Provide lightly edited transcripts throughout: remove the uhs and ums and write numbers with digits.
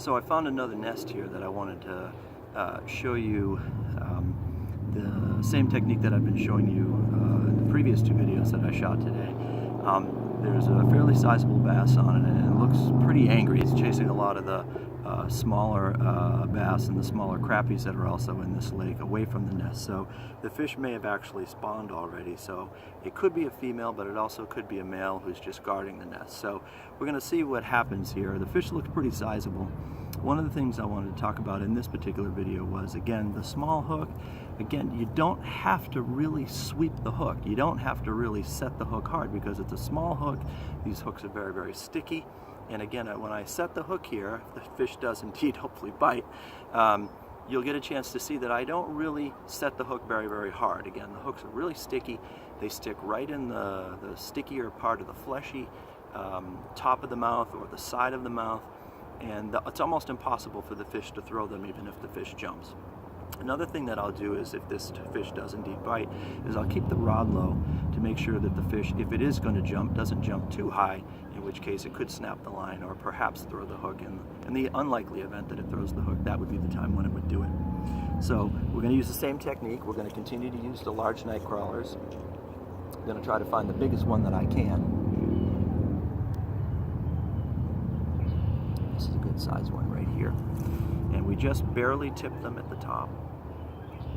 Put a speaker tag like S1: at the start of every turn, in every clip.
S1: So I found another nest here that I wanted to show you the same technique that I've been showing you in the previous two videos that I shot today. There's a fairly sizable bass on it, and it looks pretty angry. It's chasing a lot of the smaller bass and the smaller crappies that are also in this lake away from the nest. So the fish may have actually spawned already. So it could be a female, but it also could be a male who's just guarding the nest. So we're going to see what happens here. The fish looks pretty sizable. One of the things I wanted to talk about in this particular video was, again, the small hook. Again, you don't have to really sweep the hook. You don't have to really set the hook hard because it's a small hook. These hooks are very, very sticky. And again, when I set the hook here, if the fish does indeed hopefully bite, you'll get a chance to see that I don't really set the hook very, very hard. Again, the hooks are really sticky. They stick right in the stickier part of the fleshy top of the mouth or the side of the mouth. And it's almost impossible for the fish to throw them even if the fish jumps. Another thing that I'll do is, if this fish does indeed bite, is I'll keep the rod low to make sure that the fish, if it is going to jump, doesn't jump too high, in which case it could snap the line or perhaps throw the hook. In the unlikely event that it throws the hook, that would be the time when it would do it. So we're going to use the same technique. We're going to continue to use the large night crawlers. I'm going to try to find the biggest one that I can. This is a good size one right here. And we just barely tip them at the top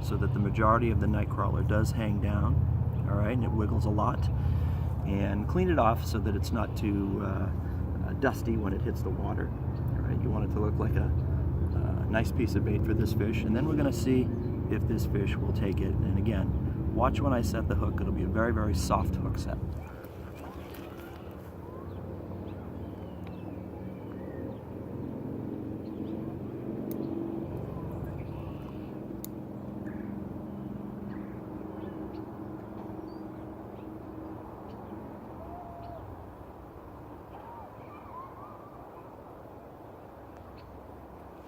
S1: so that the majority of the night crawler does hang down, all right, and it wiggles a lot. And clean it off so that it's not too dusty when it hits the water, all right? You want it to look like a nice piece of bait for this fish, and then we're going to see if this fish will take it. And again, watch when I set the hook. It'll be a very, very soft hook set.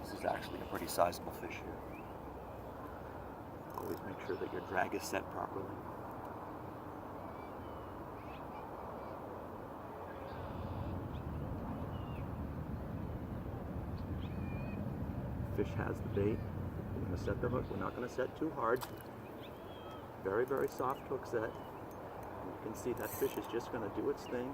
S1: This is actually a pretty sizable fish here. Always make sure that your drag is set properly. Fish has the bait. We're going to set the hook. We're not going to set too hard. Very, very soft hook set. And you can see that fish is just going to do its thing.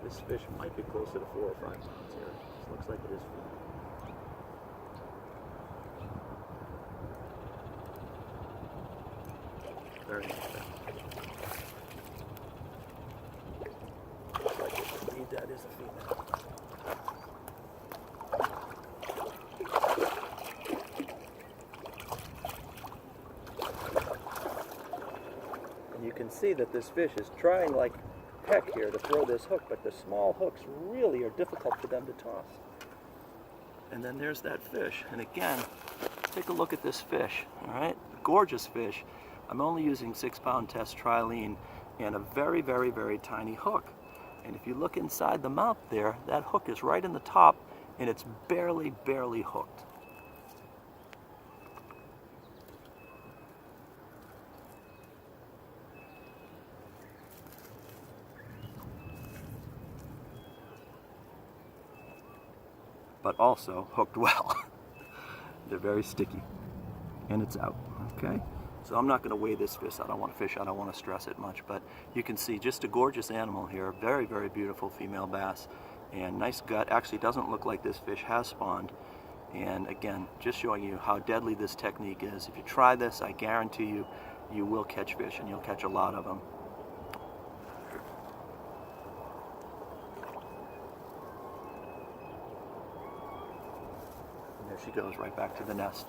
S1: This fish might be closer to 4 or 5 pounds here. This looks like it is for me. Very nice bass. Looks like it. Indeed, that is a female. And you can see that this fish is trying like heck here to throw this hook, but the small hooks really are difficult for them to toss. And then there's that fish. And again, take a look at this fish, all right? Gorgeous fish. I'm only using 6-pound test trilene and a very, very, very tiny hook. And if you look inside the mouth there, that hook is right in the top and it's barely, barely hooked. But also hooked well. They're very sticky. And it's out, okay? So I'm not gonna weigh this fish. I don't want to stress it much, but you can see just a gorgeous animal here. Very, very beautiful female bass and nice gut. Actually doesn't look like this fish has spawned. And again, just showing you how deadly this technique is. If you try this, I guarantee you, you will catch fish and you'll catch a lot of them. There she goes, right back to the nest.